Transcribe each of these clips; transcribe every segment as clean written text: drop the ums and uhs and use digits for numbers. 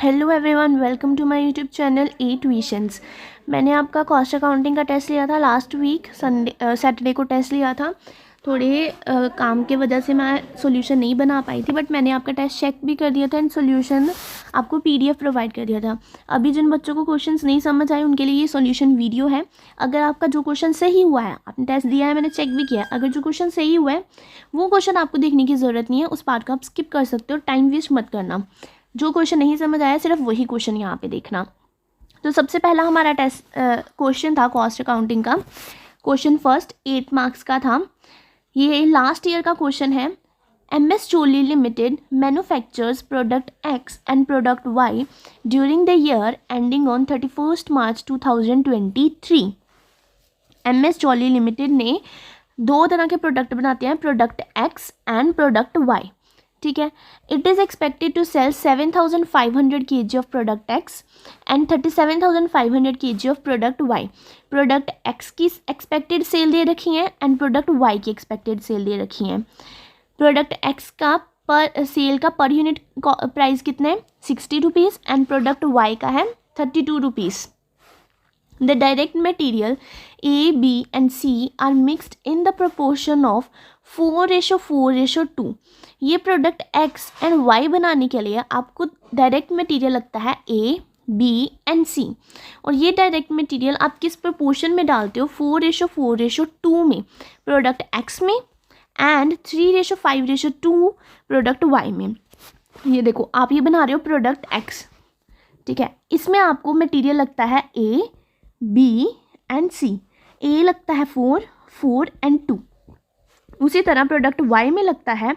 Hello everyone, welcome to my YouTube channel A tuitions. मैंने आपका cost accounting का test लिया था लास्ट वीक सैटरडे को टेस्ट लिया था। थोड़े काम के वजह से मैं सॉल्यूशन नहीं बना पाई थी, बट मैंने आपका टेस्ट चेक भी कर दिया था एंड सॉल्यूशन आपको पीडीएफ प्रोवाइड कर दिया था। अभी जिन बच्चों को क्वेश्चंस नहीं समझ आए उनके लिए ये सॉल्यूशन वीडियो है। अगर आपका जो क्वेश्चन सही हुआ है, आपने टेस्ट दिया है, मैंने चेक भी किया, अगर जो क्वेश्चन सही हुआ है वो क्वेश्चन आपको देखने की ज़रूरत नहीं है, उस पार्ट को आप स्किप कर सकते हो। टाइम वेस्ट मत करना। जो क्वेश्चन नहीं समझ आया सिर्फ वही क्वेश्चन यहाँ पे देखना। तो सबसे पहला हमारा टेस्ट क्वेश्चन था कॉस्ट अकाउंटिंग का। क्वेश्चन फर्स्ट 8 मार्क्स का था। ये लास्ट ईयर का क्वेश्चन है। MS Choli Limited manufactures product X and product Y during the year ending on 31st March 2023। MS Choli Limited ने दो तरह के प्रोडक्ट बनाते हैं, product X and product Y। ठीक है। It is expected to sell 7,500 kg of product x and 37,500 kg of product Y. Product x की expected sale दे रखी है एंड प्रोडक्ट वाई की एक्सपेक्टेड सेल दे रखी है। प्रोडक्ट एक्स का पर यूनिट प्राइस कितना है 60 रुपीज़ एंड प्रोडक्ट वाई का है 32 rupees. The direct material A, B and C are mixed in the proportion of 4:4:2। ये प्रोडक्ट X एंड Y बनाने के लिए आपको डायरेक्ट मटेरियल लगता है A, B एंड C, और ये डायरेक्ट मटेरियल आप किस प्रोपोर्शन में डालते हो 4:4:2 में प्रोडक्ट X में एंड 3:5:2 प्रोडक्ट Y में। ये देखो, आप ये बना रहे हो प्रोडक्ट X, ठीक है। इसमें आपको मटेरियल लगता है A, B and C। A लगता है 4 एंड 2। उसी तरह प्रोडक्ट Y में लगता है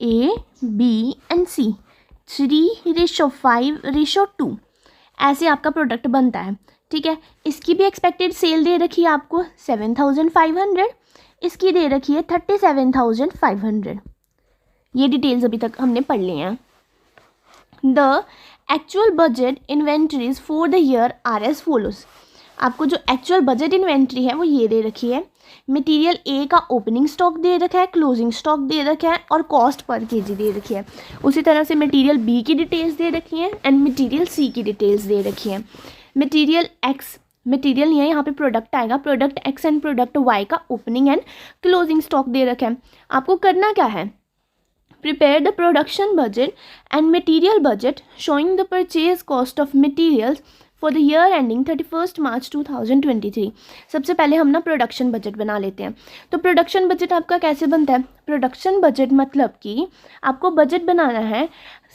A, B एंड C 3:5:2। ऐसे आपका प्रोडक्ट बनता है, ठीक है। इसकी भी एक्सपेक्टेड सेल दे रखी है आपको 7,500, इसकी दे रखी है 37,500। ये डिटेल्स अभी तक हमने पढ़ लिए हैं। The actual budget inventories for the year are as follows. आपको जो एक्चुअल बजट इन्वेंट्री है वो ये दे रखी है। मटेरियल ए का ओपनिंग स्टॉक दे रखा है, क्लोजिंग स्टॉक दे रखा है और कॉस्ट पर केजी दे रखी है। उसी तरह से मटेरियल बी की डिटेल्स दे रखी हैं एंड मटेरियल सी की डिटेल्स दे रखी हैं। मटेरियल एक्स, मटेरियल नहीं है यहाँ पे प्रोडक्ट आएगा, product x and product Y का ओपनिंग एंड क्लोजिंग स्टॉक दे रखा है। आपको करना क्या है, prepare the production budget and material budget showing the purchase cost of materials for the year ending 31st March 2023। सबसे पहले हम ना प्रोडक्शन बजट बना लेते हैं। तो प्रोडक्शन बजट आपका कैसे बनता है? प्रोडक्शन बजट मतलब कि आपको बजट बनाना है।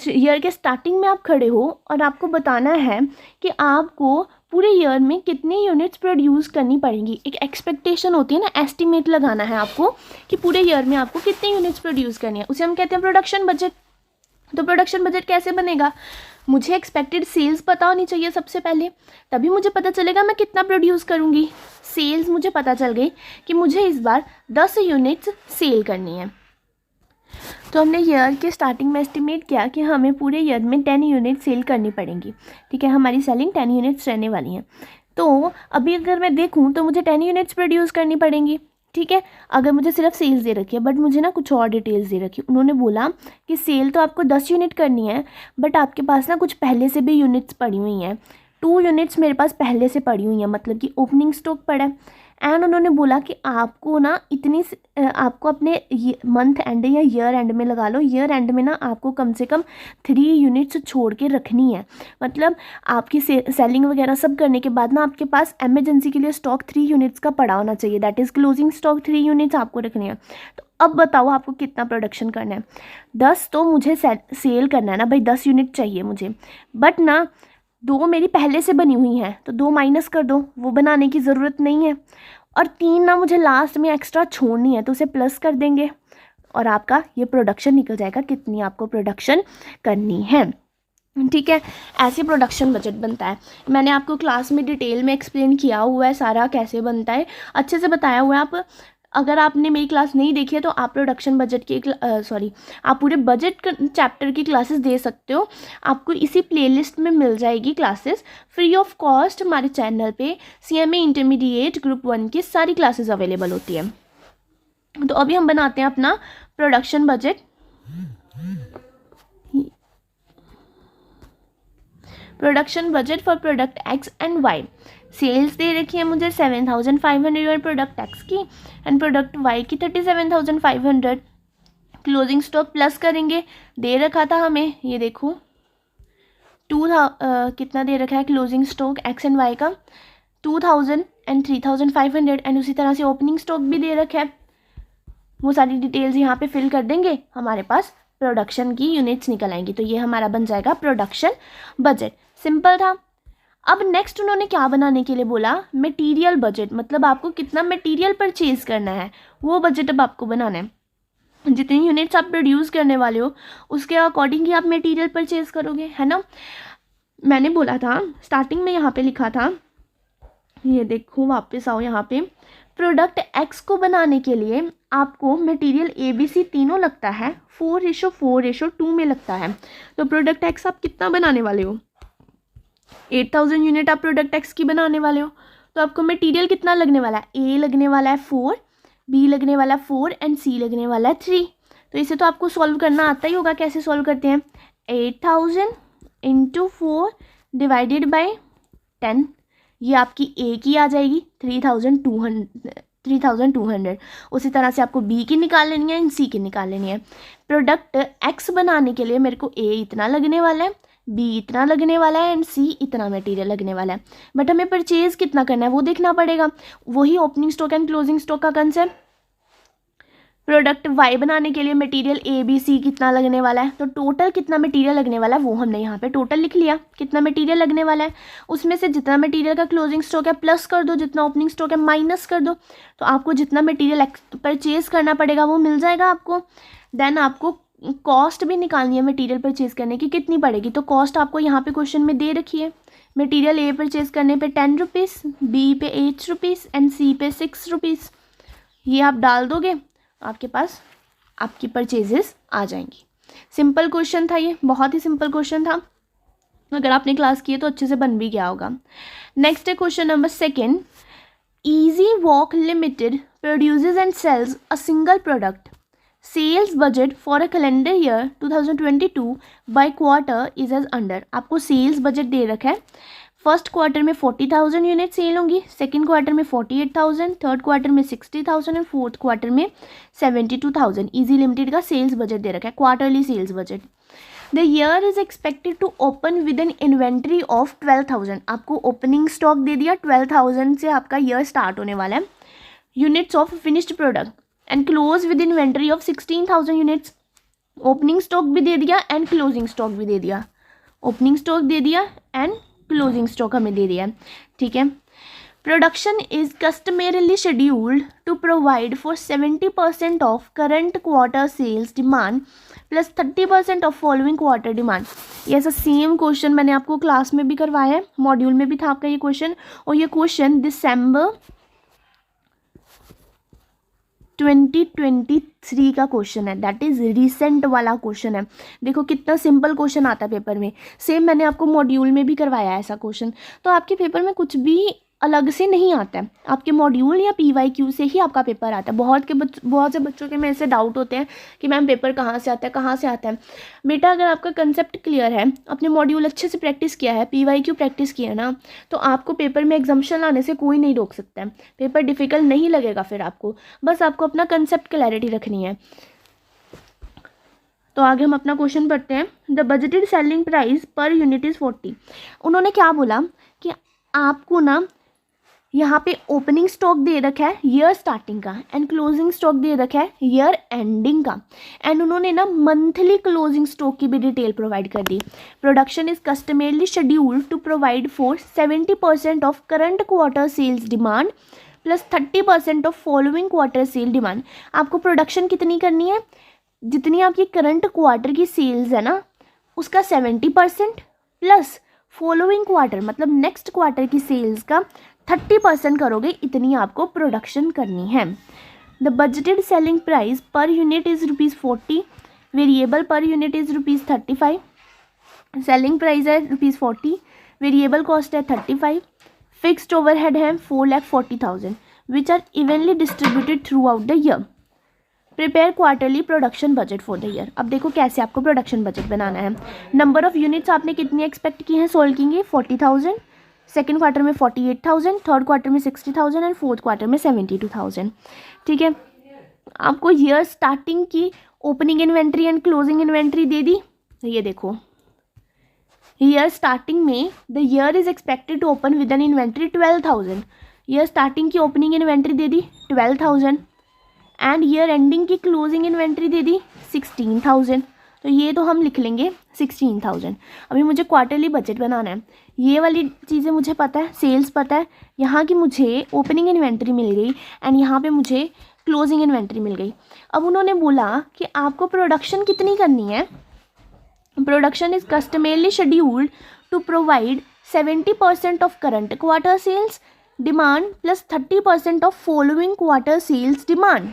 ईयर के स्टार्टिंग में आप खड़े हो और आपको बताना है कि आपको पूरे ईयर में कितनी यूनिट्स प्रोड्यूस करनी पड़ेंगी। एक एक्सपेक्टेशन होती है ना, एस्टिमेट लगाना है आपको कि पूरे ईयर में आपको कितनी यूनिट्स प्रोड्यूस करनी है, उसे हम कहते हैं प्रोडक्शन बजट। तो प्रोडक्शन बजट कैसे बनेगा? मुझे एक्सपेक्टेड सेल्स पता होनी चाहिए सबसे पहले, तभी मुझे पता चलेगा मैं कितना प्रोड्यूस करूँगी। सेल्स मुझे पता चल गई कि मुझे इस बार 10 यूनिट्स सेल करनी है, तो हमने ईयर के स्टार्टिंग में एस्टिमेट किया कि हमें पूरे ईयर में 10 यूनिट सेल करनी पड़ेंगी, ठीक है। हमारी सेलिंग 10 यूनिट्स रहने वाली हैं। तो अभी अगर मैं देखूं तो मुझे 10 यूनिट्स प्रोड्यूस करनी पड़ेंगी, ठीक है। अगर मुझे सिर्फ सेल्स दे रखी है बट मुझे ना कुछ और डिटेल्स दे रखी है। उन्होंने बोला कि सेल तो आपको 10 यूनिट करनी है, बट आपके पास ना कुछ पहले से भी यूनिट्स पड़ी हुई हैं। 2 यूनिट्स मेरे पास पहले से पड़ी हुई हैं, मतलब कि ओपनिंग स्टॉक पड़ा है। एंड उन्होंने बोला कि आपको ना आपको अपने मंथ एंड या ईयर एंड में लगा लो, ईयर एंड में ना आपको कम से कम 3 यूनिट्स छोड़ के रखनी है। मतलब आपकी सेलिंग वगैरह सब करने के बाद ना आपके पास एमरजेंसी के लिए स्टॉक 3 यूनिट्स का पड़ा होना चाहिए, that is closing stock 3 units आपको रखनी है। तो अब बताओ आपको कितना प्रोडक्शन करना है। 10 तो मुझे सेल करना है ना भाई, 10 यूनिट चाहिए मुझे, बट ना 2 मेरी पहले से बनी हुई हैं, तो 2 माइनस कर दो, वो बनाने की ज़रूरत नहीं है। और 3 ना मुझे लास्ट में एक्स्ट्रा छोड़नी है, तो उसे प्लस कर देंगे और आपका ये प्रोडक्शन निकल जाएगा, कितनी आपको प्रोडक्शन करनी है, ठीक है। ऐसे प्रोडक्शन बजट बनता है। मैंने आपको क्लास में डिटेल में एक्सप्लेन किया हुआ है सारा कैसे बनता है, अच्छे से बताया हुआ है। आप अगर आपने मेरी क्लास नहीं देखी है तो आप प्रोडक्शन बजट की आप पूरे बजट चैप्टर की क्लासेस दे सकते हो। आपको इसी प्लेलिस्ट में मिल जाएगी क्लासेस फ्री ऑफ कॉस्ट। हमारे चैनल पे CMA इंटरमीडिएट ग्रुप 1 की सारी क्लासेस अवेलेबल होती है। तो अभी हम बनाते हैं अपना production budget. Production budget for product x and y, sales दे रखी है मुझे 7,500 प्रोडक्ट एक्स की एंड प्रोडक्ट वाई की 37,500। क्लोजिंग स्टॉक प्लस करेंगे, दे रखा था हमें, ये देखो कितना दे रखा है closing stock X and Y का 2,000 एंड 3,500 एंड उसी तरह से ओपनिंग स्टॉक भी दे रखा है। वो सारी डिटेल्स यहाँ पे फिल कर देंगे, हमारे पास प्रोडक्शन की यूनिट्स निकल आएंगी। तो ये हमारा बन जाएगा प्रोडक्शन बजट। सिंपल था। अब नेक्स्ट उन्होंने क्या बनाने के लिए बोला, मटेरियल बजट, मतलब आपको कितना मटेरियल परचेज करना है वो बजट अब आपको बनाना है। जितनी यूनिट्स आप प्रोड्यूस करने वाले हो उसके अकॉर्डिंग ही आप मटेरियल परचेज करोगे, है ना। मैंने बोला था स्टार्टिंग में, यहाँ पे लिखा था, ये देखो वापस आओ यहाँ पे, प्रोडक्ट एक्स को बनाने के लिए आपको मटेरियल ABC तीनों लगता है 4:4:2 में लगता है। तो प्रोडक्ट एक्स आप कितना बनाने वाले हो, 8,000 यूनिट आप प्रोडक्ट एक्स की बनाने वाले हो। तो आपको मटेरियल कितना लगने वाला है, A लगने वाला है 4, B लगने वाला है 4 एंड C लगने वाला है 3। तो इसे तो आपको सॉल्व करना आता ही होगा। कैसे सॉल्व करते हैं, 8,000 × 4 डिवाइडेड बाय 10, ये आपकी A की आ जाएगी 3,200। उसी तरह से आपको B की निकाल लेनी है एंड C की निकाल लेनी है। प्रोडक्ट X बनाने के लिए मेरे को A इतना लगने वाला है, B इतना लगने वाला है एंड C इतना मटेरियल लगने वाला है। बट हमें परचेज कितना करना है वो देखना पड़ेगा। वही opening stock and closing stock का कंसेप्ट। प्रोडक्ट Y बनाने के लिए मटेरियल ABC कितना लगने वाला है, तो टोटल कितना मटेरियल लगने वाला है वो हमने यहाँ पे टोटल लिख लिया, कितना मटेरियल लगने वाला है। उसमें से जितना मटेरियल का क्लोजिंग स्टॉक है प्लस कर दो, जितना ओपनिंग स्टॉक है माइनस कर दो। तो आपको जितना मटेरियल परचेज करना पड़ेगा वो मिल जाएगा आपको। देन आपको कॉस्ट भी निकालनी है मटेरियल परचेज करने की, कितनी पड़ेगी। तो कॉस्ट आपको यहाँ पे क्वेश्चन में दे रखी है। मटेरियल A परचेज करने पे 10 रुपीज़, B पे 8 रुपीज़ एंड C पे 6 रुपीज़। ये आप डाल दोगे, आपके पास आपकी परचेजेस आ जाएंगी। सिंपल क्वेश्चन था ये, बहुत ही सिंपल क्वेश्चन था। अगर आपने क्लास की है तो अच्छे से बन भी गया होगा। नेक्स्ट है question number 2। Easy Walk Limited produces and sells a single product. Sales budget for a calendar year 2022 by quarter is as under. आपको सेल्स बजट दे रखा है। फर्स्ट क्वार्टर में 40,000 यूनिट सेल होंगी, सेकंड क्वार्टर में 48,000, third quarter में 60,000 and fourth quarter में 72,000। Easy Limited का सेल्स बजट दे रखा है, quarterly sales budget. The year is expected to open with an inventory of 12,000। आपको ओपनिंग स्टॉक दे दिया, 12,000 से आपका ईयर स्टार्ट होने वाला है। Units of finished product and close with inventory of 16,000 units. Opening stock भी दे दिया एंड क्लोजिंग स्टॉक भी दे दिया, ओपनिंग स्टॉक दे दिया एंड क्लोजिंग स्टॉक हमें दे दिया, ठीक है। Production is customarily scheduled to provide for 70% of current quarter sales demand plus 30% of following quarter demand. ये ऐसा सेम क्वेश्चन मैंने आपको क्लास में भी करवाया है, मॉड्यूल में भी था आपका ये क्वेश्चन। और ये क्वेश्चन दिसंबर 2023 का क्वेश्चन है, दैट इज रिसेंट वाला क्वेश्चन है। देखो कितना सिंपल क्वेश्चन आता है पेपर में। सेम मैंने आपको मॉड्यूल में भी करवाया है ऐसा क्वेश्चन। तो आपके पेपर में कुछ भी अलग से नहीं आता है, आपके मॉड्यूल या PYQ से ही आपका पेपर आता है। बहुत से बच्चों के मेरे से डाउट होते हैं कि मैम पेपर कहाँ से आता है, कहाँ से आता है। बेटा अगर आपका कंसेप्ट क्लियर है, अपने मॉड्यूल अच्छे से प्रैक्टिस किया है, PYQ प्रैक्टिस किया है ना, तो आपको पेपर में एग्जाम्शन लाने से कोई नहीं रोक सकता है। पेपर डिफ़िकल्ट नहीं लगेगा फिर आपको, बस आपको अपना कंसेप्ट क्लैरिटी रखनी है। तो आगे हम अपना क्वेश्चन पढ़ते हैं। The budgeted selling price per unit is 40। उन्होंने क्या बोला कि आपको ना यहाँ पे ओपनिंग स्टॉक दे रखा है ईयर स्टार्टिंग का एंड क्लोजिंग स्टॉक दे रखा है ईयर एंडिंग का। एंड उन्होंने ना मंथली क्लोजिंग स्टॉक की भी डिटेल प्रोवाइड कर दी। Production is customarily scheduled to provide for 70% of current quarter sales demand plus 30% of following quarter sale demand. आपको प्रोडक्शन कितनी करनी है, जितनी आपकी करंट क्वार्टर की सेल्स है ना उसका 70% प्लस फॉलोइंग क्वार्टर मतलब नेक्स्ट क्वार्टर की सेल्स का 30% करोगे, इतनी आपको प्रोडक्शन करनी है। The budgeted selling price per unit is ₹40, variable per unit is ₹35। Selling price है ₹40, वेरिएबल कॉस्ट है 35, फिक्स्ड ओवरहेड है 4,40,000 which are evenly distributed throughout the year. Prepare quarterly production budget for the year. अब देखो कैसे आपको production budget बनाना है। Number of units आपने कितनी एक्सपेक्ट की हैं सोल्ड की 40,000, सेकेंड क्वार्टर में 48,000, थर्ड क्वार्टर में 60,000 एंड फोर्थ क्वार्टर में 72,000। ठीक है, आपको ईयर स्टार्टिंग की opening inventory and closing inventory दे दी। तो ये देखो ईयर स्टार्टिंग में the year is expected to open with an inventory 12,000। Year starting की ओपनिंग इन्वेंट्री दे दी 12,000 एंड ईयर एंडिंग की क्लोजिंग इन्वेंट्री दे दी 16,000। तो ये तो हम लिख लेंगे 16,000। अभी मुझे क्वार्टरली बजट बनाना है। ये वाली चीज़ें मुझे पता है, सेल्स पता है, यहाँ की मुझे ओपनिंग इन्वेंट्री मिल गई एंड यहाँ पे मुझे क्लोजिंग इन्वेंट्री मिल गई। अब उन्होंने बोला कि आपको प्रोडक्शन कितनी करनी है। Production is customarily scheduled to provide 70% of current quarter sales demand plus 30% of following quarter sales demand.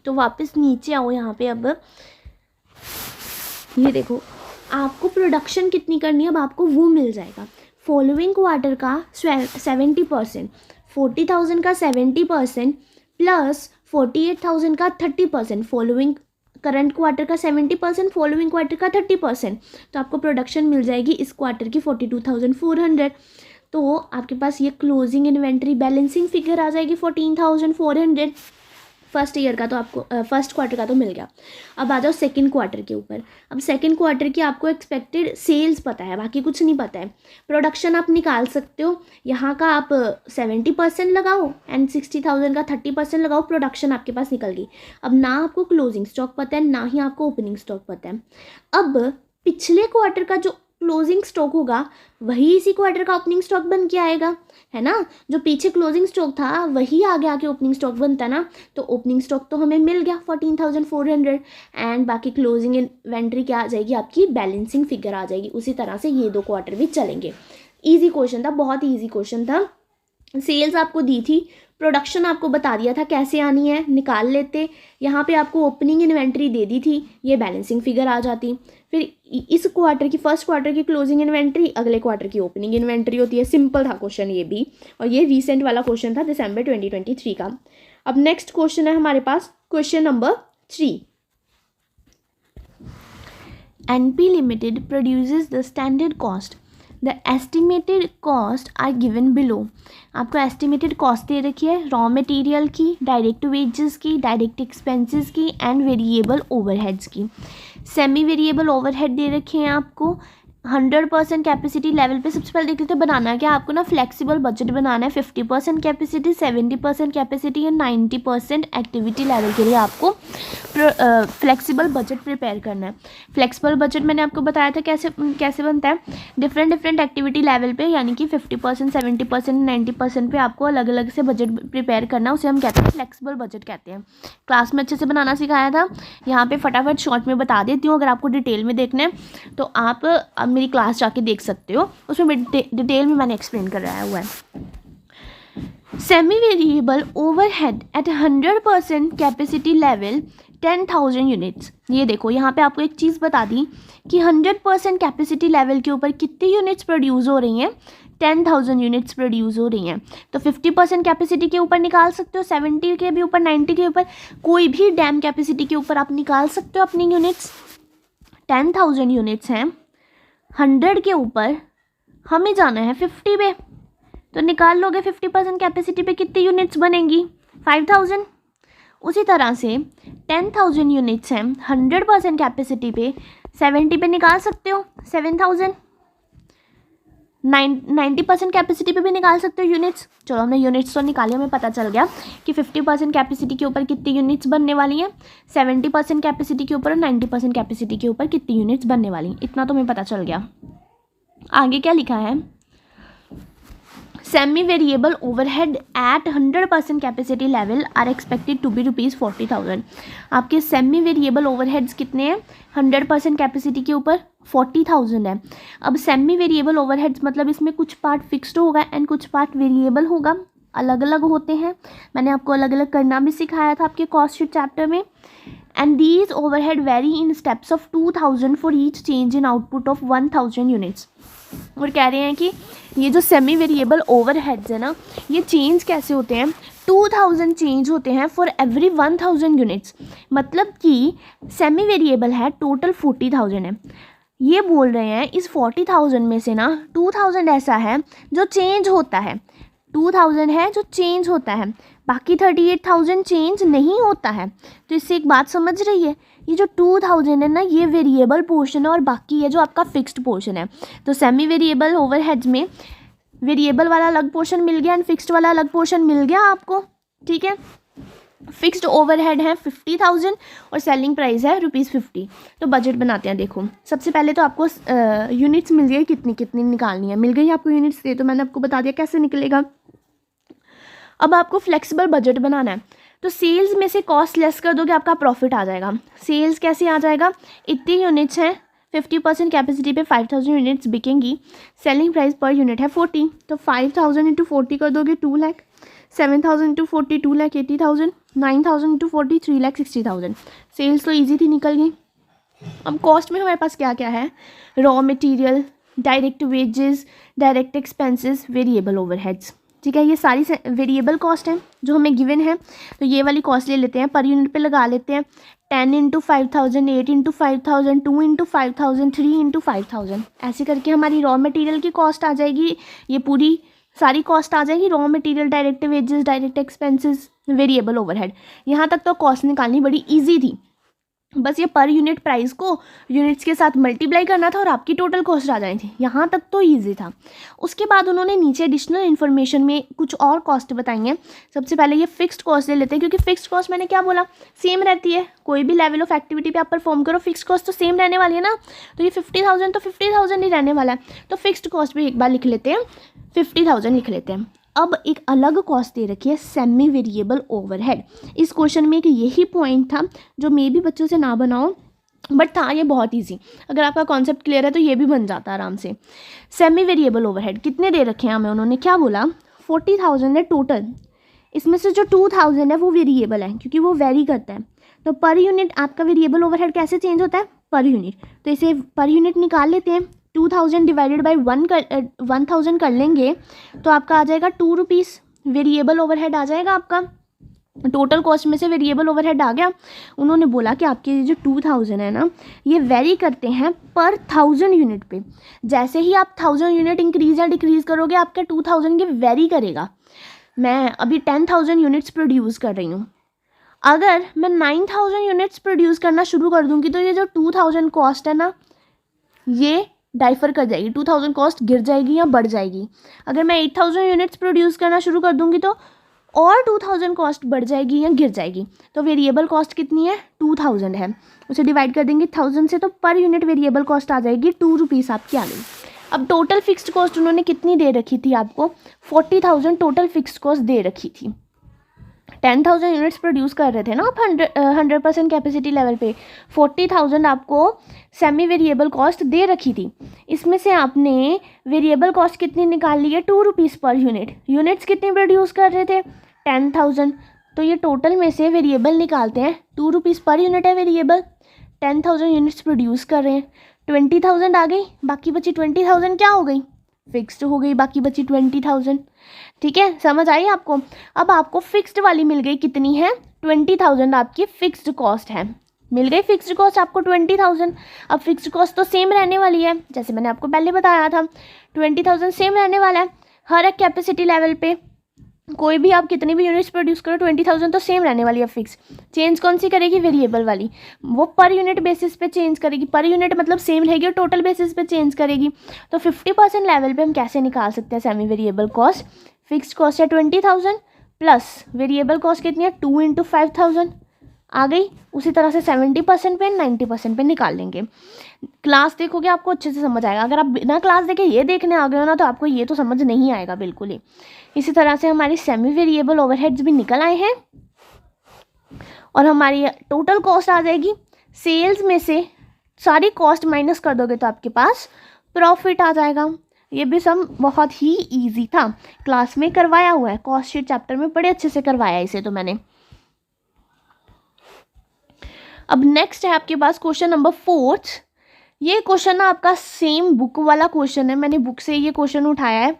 तो वापस नीचे आओ यहाँ पे। अब ये देखो आपको प्रोडक्शन कितनी करनी है, अब आपको वो मिल जाएगा। फॉलोइंग क्वार्टर का 70%, 40,000 का 70% प्लस 48,000 का 30%, फॉलोइंग करंट क्वार्टर का 70%, फॉलोइंग क्वार्टर का 30%। तो आपको प्रोडक्शन मिल जाएगी इस क्वार्टर की 42,400। तो आपके पास ये क्लोजिंग इन्वेंट्री बैलेंसिंग फिगर आ जाएगी 14,400। फर्स्ट ईयर का तो आपको फर्स्ट क्वार्टर का तो मिल गया। अब आ जाओ सेकंड क्वार्टर के ऊपर। अब सेकंड क्वार्टर की आपको एक्सपेक्टेड सेल्स पता है, बाकी कुछ नहीं पता है। प्रोडक्शन आप निकाल सकते हो, यहाँ का आप 70% लगाओ एंड 60,000 का 30% लगाओ, प्रोडक्शन आपके पास निकल गई। अब ना आपको क्लोजिंग स्टॉक पता है, ना ही आपको ओपनिंग स्टॉक पता है। अब पिछले क्वार्टर का जो क्लोजिंग स्टॉक होगा वही इसी क्वार्टर का ओपनिंग स्टॉक बन के आएगा, है ना। जो पीछे क्लोजिंग स्टॉक था वही आगे आके ओपनिंग स्टॉक बनता ना। तो ओपनिंग स्टॉक तो हमें मिल गया 14,400 एंड बाकी क्लोजिंग इन्वेंट्री क्या आ जाएगी आपकी, बैलेंसिंग फिगर आ जाएगी। उसी तरह से ये 2 क्वार्टर भी चलेंगे। ईजी क्वेश्चन था, बहुत ईजी क्वेश्चन था। सेल्स आपको दी थी, प्रोडक्शन आपको बता दिया था कैसे आनी है, निकाल लेते। यहाँ पे आपको ओपनिंग इन्वेंट्री दे दी थी, ये बैलेंसिंग फिगर आ जाती। फिर इस क्वार्टर की फर्स्ट क्वार्टर की क्लोजिंग इन्वेंट्री, अगले क्वार्टर की ओपनिंग इन्वेंट्री होती है। सिंपल था क्वेश्चन ये भी, और ये रीसेंट वाला क्वेश्चन था दिसंबर 2023 का। अब नेक्स्ट क्वेश्चन है हमारे पास question number 3। NP Limited produces the standard cost. The estimated cost are given below. आपको एस्टिमेटेड कॉस्ट दे रखी है रॉ मटेरियल की, डायरेक्ट वेजेस की, डायरेक्ट एक्सपेंसेस की एंड वेरिएबल ओवरहेड्स की। सेमी वेरिएबल ओवरहेड दे रखे हैं आपको 100% कैपेसिटी लेवल पे। सबसे पहले देख लेते हैं बनाना है क्या। आपको ना फ्लेक्सिबल बजट बनाना है। 50% capacity, 70% capacity and 90% activity level के लिए आपको फ्लेक्सिबल बजट प्रिपेयर करना है। फ्लेक्सिबल बजट मैंने आपको बताया था कैसे बनता है। डिफरेंट एक्टिविटी लेवल पे, यानी कि 50%, 70%, 90% पे आपको अलग अलग से बजट प्रिपेयर करना है। उसे हम कहते हैं फ्लेक्सिबल बजट कहते हैं। क्लास में अच्छे से बनाना सिखाया था, यहाँ पे फटाफट शॉर्ट में बता देती हूँ। अगर आपको डिटेल में देखना है तो आप मेरी क्लास जाके देख सकते हो, उसमें डिटेल में मैंने एक्सप्लेन कराया हुआ है। Semi variable overhead at 100% capacity level 10,000 units. ये देखो यहाँ पे आपको एक चीज़ बता दी कि 100% कैपेसिटी लेवल के ऊपर कितनी यूनिट्स प्रोड्यूस हो रही हैं, 10,000 यूनिट्स प्रोड्यूस हो रही हैं। तो 50% कैपेसिटी के ऊपर निकाल सकते हो, 70 के भी ऊपर, 90 के ऊपर, कोई भी डैम कैपेसिटी के ऊपर आप निकाल सकते हो अपनी यूनिट्स। 10,000 यूनिट्स हैं, 100 के ऊपर हमें जाना है 50 पे, तो निकाल लोगे 50% कैपेसिटी पे कितनी यूनिट्स बनेंगी, 5,000। उसी तरह से 10,000 यूनिट्स हैं 100% कैपेसिटी पे, 70 पे निकाल सकते हो 7,000। 90% कैपेसिटी पे भी निकाल सकते हो यूनिट्स। चलो हमने यूनिट्स तो निकाली, हमें पता चल गया कि 50% कैपेसिटी के ऊपर कितनी यूनिट्स बनने वाली हैं, 70% कैपेसिटी के ऊपर और 90% कैपेसिटी के ऊपर कितनी यूनिट्स बनने वाली हैं। इतना तो हमें पता चल गया। आगे क्या लिखा है, semi variable overhead at 100% capacity level are expected to be ₹40,000। आपके सेमी वेरिएबल ओवरहेड्स कितने हैं 100% कैपेसिटी के ऊपर, 40,000 है। अब सेमी वेरिएबल ओवरहेड्स मतलब इसमें कुछ पार्ट फिक्स्ड होगा एंड कुछ पार्ट वेरिएबल होगा, अलग अलग होते हैं। मैंने आपको अलग अलग करना भी सिखाया था आपके कॉस्ट शीट चैप्टर में। And these overhead very in steps of 2,000 for each change in output of 1,000 units. और कह रहे हैं कि ये जो सेमी वेरिएबल ओवरहेड्स है ना, ये चेंज कैसे होते हैं 2000 चेंज होते हैं फॉर एवरी 1000 यूनिट्स, मतलब कि सेमी वेरिएबल है, टोटल 40,000 है। ये बोल रहे हैं इस 40,000 में से ना 2000 ऐसा है जो चेंज होता है, 2000 है जो चेंज होता है, बाकी 38,000 चेंज नहीं होता है। तो इससे एक बात समझ रही है, ये जो 2000 है ना ये वेरिएबल पोर्शन है और बाकी ये जो आपका फिक्स्ड पोर्शन है। तो सेमी वेरिएबल ओवरहेड्स में वेरिएबल वाला अलग पोर्शन मिल गया एंड फिक्स्ड वाला अलग पोर्शन मिल गया आपको, ठीक है। फिक्स्ड ओवरहेड है 50,000 और सेलिंग प्राइस है ₹50। तो बजट बनाते हैं। देखो सबसे पहले तो आपको यूनिट्स मिल गई, कितनी कितनी निकालनी है, मिल गई आपको यूनिट्स, ये तो मैंने आपको बता दिया कैसे निकलेगा। अब आपको फ्लेक्सिबल बजट बनाना है। तो सेल्स में से कॉस्ट लेस कर दोगे, आपका प्रॉफिट आ जाएगा। सेल्स कैसे आ जाएगा, इतनी यूनिट्स हैं, 50% कैपेसिटी पे 5000 यूनिट्स बिकेंगी, सेलिंग प्राइस पर यूनिट है 40, तो 5000 इंटू 40 कर दोगे 2 लाख, 7000 इंटू 40 2,80,000, 9000 इंटू 40 3,60,000। सेल्स तो ईजी थी, निकल गई। अब कॉस्ट में हमारे पास क्या क्या है, raw material, direct wages, direct expenses, variable overheads, ठीक है। ये सारी वेरिएबल कॉस्ट है जो हमें गिवन है। तो ये वाली कॉस्ट ले लेते हैं, पर यूनिट पे लगा लेते हैं। 10 इंटू 5000, 8 इंटू 5000, 2 इंटू 5000, 3 इंटू 5000, ऐसे करके हमारी रॉ मटेरियल की कॉस्ट आ जाएगी। ये पूरी सारी कॉस्ट आ जाएगी, raw material, direct wages, direct expenses, variable overhead. यहाँ तक तो कॉस्ट निकालनी बड़ी ईजी थी, बस ये पर यूनिट प्राइस को यूनिट्स के साथ मल्टीप्लाई करना था और आपकी टोटल कॉस्ट आ जानी थी। यहाँ तक तो इजी था। उसके बाद उन्होंने नीचे एडिशनल इन्फॉर्मेशन में कुछ और कॉस्ट बताई हैं। सबसे पहले ये फिक्स्ड कॉस्ट ले लेते हैं, क्योंकि फिक्स्ड कॉस्ट मैंने क्या बोला, सेम रहती है। कोई भी लेवल ऑफ एक्टिविटी पे आप परफॉर्म करो, फिक्स्ड कॉस्ट तो सेम रहने वाली है ना। तो ये 50,000 तो 50,000 ही रहने वाला है। तो फिक्स्ड कॉस्ट भी एक बार लिख लेते हैं, 50,000 लिख लेते हैं। अब एक अलग कॉस्ट दे रखी है, सेमी वेरिएबल ओवरहेड। इस क्वेश्चन में एक यही पॉइंट था जो मे भी बच्चों से ना बनाओ, बट था ये बहुत इजी। अगर आपका कॉन्सेप्ट क्लियर है तो ये भी बन जाता है आराम से। सेमी वेरिएबल ओवरहेड कितने दे रखे हैं हमें, उन्होंने क्या बोला, 40,000 है टोटल, इसमें से जो 2,000 है वो वेरिएबल है क्योंकि वो वेरी करता है। तो पर यूनिट आपका वेरिएबल ओवरहेड कैसे चेंज होता है, पर यूनिट। तो इसे पर यूनिट निकाल लेते हैं। 2000 डिवाइडेड बाई 1000 कर लेंगे तो आपका आ जाएगा 2 रुपीज़ वेरिएबल ओवरहेड आ जाएगा आपका। टोटल कॉस्ट में से वेरिएबल ओवरहेड आ गया। उन्होंने बोला कि आपके जो 2000 है ना ये वेरी करते हैं पर 1000 यूनिट पे। जैसे ही आप 1000 यूनिट इंक्रीज या डिक्रीज करोगे आपका 2000 के वेरी करेगा। मैं अभी 10,000 यूनिट्स प्रोड्यूस कर रही हूँ, अगर मैं 9,000 यूनिट्स प्रोड्यूस करना शुरू कर दूँगी तो ये जो 2000 कॉस्ट है ना ये डाइफर कर जाएगी, 2000 कॉस्ट गिर जाएगी या बढ़ जाएगी। अगर मैं 8000 यूनिट्स प्रोड्यूस करना शुरू कर दूंगी तो और 2000 कॉस्ट बढ़ जाएगी या गिर जाएगी। तो वेरिएबल कॉस्ट कितनी है, 2000 है, उसे डिवाइड कर देंगे 1000 से, तो पर यूनिट वेरिएबल कॉस्ट आ जाएगी 2 रुपीज़ आपकी आ गई। अब टोटल फिक्स्ड कॉस्ट उन्होंने कितनी दे रखी थी आपको, 40,000 टोटल फिक्स्ड कॉस्ट दे रखी थी। 10,000 यूनिट्स प्रोड्यूस कर रहे थे ना आप 100% कैपेसिटी लेवल पे, 40,000 आपको सेमी वेरिएबल कॉस्ट दे रखी थी। इसमें से आपने वेरिएबल कॉस्ट कितनी निकाल ली है, 2 रुपीज़ पर यूनिट। यूनिट्स कितनी प्रोड्यूस कर रहे थे, 10,000। तो ये टोटल में से वेरिएबल निकालते हैं, 2 रुपीज़ पर यूनिट है वेरिएबल, 10,000 यूनिट्स प्रोड्यूस कर रहे हैं, 20,000 आ गई, बाकी बची 20,000 क्या हो गई, फिक्स्ड हो गई, बाकी बची 20,000। ठीक है, समझ आई आपको। अब आपको फिक्स्ड वाली मिल गई, कितनी है, 20,000 आपकी फिक्स्ड कॉस्ट है, मिल गई फिक्स्ड कॉस्ट आपको 20,000। अब फिक्स्ड कॉस्ट तो सेम रहने वाली है, जैसे मैंने आपको पहले बताया था 20,000 सेम रहने वाला है हर एक कैपेसिटी लेवल पे। कोई भी आप कितनी भी यूनिट्स प्रोड्यूस करो 20,000 तो सेम रहने वाली है फिक्स। चेंज कौन सी करेगी, वेरिएबल वाली, वो पर यूनिट बेसिस पे चेंज करेगी। पर यूनिट मतलब सेम रहेगी और टोटल बेसिस पे चेंज करेगी। तो 50% लेवल पे हम कैसे निकाल सकते हैं semi variable cost. Fixed cost है 20,000 प्लस वेरिएबल कॉस्ट कितनी है 2 इंटू 5,000 आ गई। उसी तरह से 70% पे 90% पे निकाल लेंगे। क्लास देखोगे आपको अच्छे से समझ आएगा। अगर आप बिना क्लास देखे ये देखने आ गए हो ना तो आपको ये तो समझ नहीं आएगा बिल्कुल ही। इसी तरह से हमारी सेमी वेरिएबल ओवरहेड्स भी निकल आए हैं और हमारी टोटल कॉस्ट आ जाएगी। सेल्स में से सारी कॉस्ट माइनस कर दोगे तो आपके पास प्रॉफिट आ जाएगा। ये भी सम बहुत ही ईजी था, क्लास में करवाया हुआ है, कॉस्ट शीट चैप्टर में बड़े अच्छे से करवाया है इसे तो मैंने। अब नेक्स्ट है आपके पास क्वेश्चन नंबर 4। ये क्वेश्चन ना आपका सेम बुक वाला क्वेश्चन है, मैंने बुक से ये क्वेश्चन उठाया है।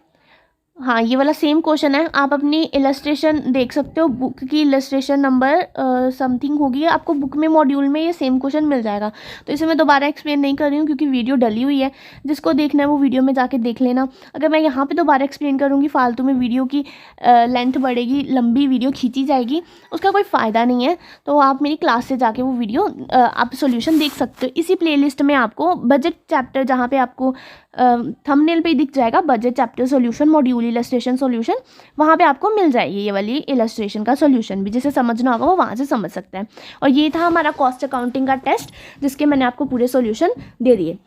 हाँ, ये वाला सेम क्वेश्चन है। आप अपनी इलस्ट्रेशन देख सकते हो, बुक की इलस्ट्रेशन नंबर समथिंग होगी, आपको बुक में मॉड्यूल में ये सेम क्वेश्चन मिल जाएगा। तो इसे मैं दोबारा एक्सप्लेन नहीं कर रही हूँ क्योंकि वीडियो डली हुई है। जिसको देखना है वो वीडियो में जाके देख लेना। अगर मैं यहाँ पे दोबारा एक्सप्लेन करूँगी फालतू में वीडियो की लेंथ बढ़ेगी, लंबी वीडियो खींची जाएगी, उसका कोई फ़ायदा नहीं है। तो आप मेरी क्लास से जाके वो वीडियो आप सोल्यूशन देख सकते हो। इसी प्लेलिस्ट में आपको बजट चैप्टर, जहाँ पे आपको थंबनेल पे दिख जाएगा budget chapter solution module illustration solution, वहाँ पे आपको मिल जाएगी ये वाली इलस्ट्रेशन का सॉल्यूशन भी। जिसे समझना होगा वो वहाँ से समझ सकता है। और ये था हमारा कॉस्ट अकाउंटिंग का टेस्ट, जिसके मैंने आपको पूरे सॉल्यूशन दे दिए।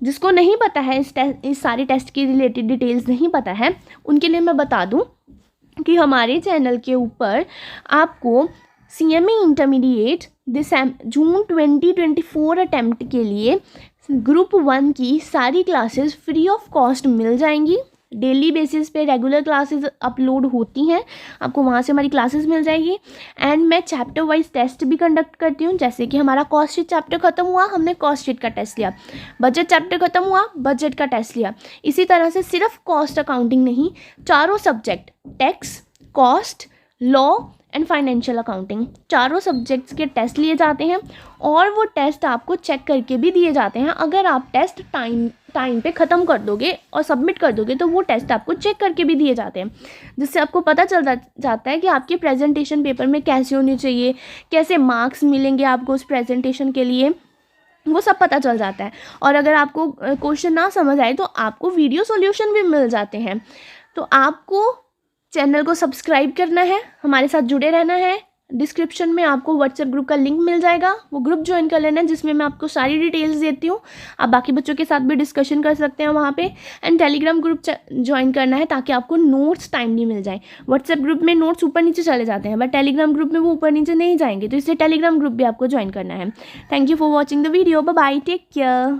जिसको नहीं पता है, इस सारे टेस्ट की रिलेटेड डिटेल्स नहीं पता है, उनके लिए मैं बता दूँ कि हमारे चैनल के ऊपर आपको CME इंटरमीडिएट जून 2024 अटैम्प्ट के लिए ग्रुप 1 की सारी क्लासेस फ्री ऑफ कॉस्ट मिल जाएंगी। डेली बेसिस पे रेगुलर क्लासेस अपलोड होती हैं, आपको वहाँ से हमारी क्लासेस मिल जाएगी। एंड मैं चैप्टर वाइज टेस्ट भी कंडक्ट करती हूँ। जैसे कि हमारा कॉस्ट शीट चैप्टर खत्म हुआ, हमने कॉस्ट शीट का टेस्ट लिया। बजट चैप्टर खत्म हुआ, बजट का टेस्ट लिया। इसी तरह से सिर्फ कॉस्ट अकाउंटिंग नहीं, चारों subject tax, cost, law and financial accounting, चारों सब्जेक्ट्स के टेस्ट लिए जाते हैं। और वो टेस्ट आपको चेक करके भी दिए जाते हैं। अगर आप टेस्ट टाइम पे ख़त्म कर दोगे और सबमिट कर दोगे तो वो टेस्ट आपको चेक करके भी दिए जाते हैं, जिससे आपको पता चल जाता है कि आपके प्रेजेंटेशन पेपर में कैसे होनी चाहिए, कैसे मार्क्स मिलेंगे आपको उस प्रेजेंटेशन के लिए, वो सब पता चल जाता है। और अगर आपको क्वेश्चन ना समझ आए तो आपको वीडियो सॉल्यूशन भी मिल जाते हैं। तो आपको चैनल को सब्सक्राइब करना है, हमारे साथ जुड़े रहना है। डिस्क्रिप्शन में आपको व्हाट्सएप ग्रुप का लिंक मिल जाएगा, वो ग्रुप ज्वाइन कर लेना है, जिसमें मैं आपको सारी डिटेल्स देती हूँ। आप बाकी बच्चों के साथ भी डिस्कशन कर सकते हैं वहाँ पे। एंड टेलीग्राम ग्रुप ज्वाइन करना है ताकि आपको नोट्स टाइमली मिल जाए। व्हाट्सएप ग्रुप में नोट्स ऊपर नीचे चले जाते हैं, बट टेलीग्राम ग्रुप में वो ऊपर नीचे नहीं जाएंगे, तो इसलिए टेलीग्राम ग्रुप भी आपको ज्वाइन करना है। Thank you for watching the video. Bye bye, take care.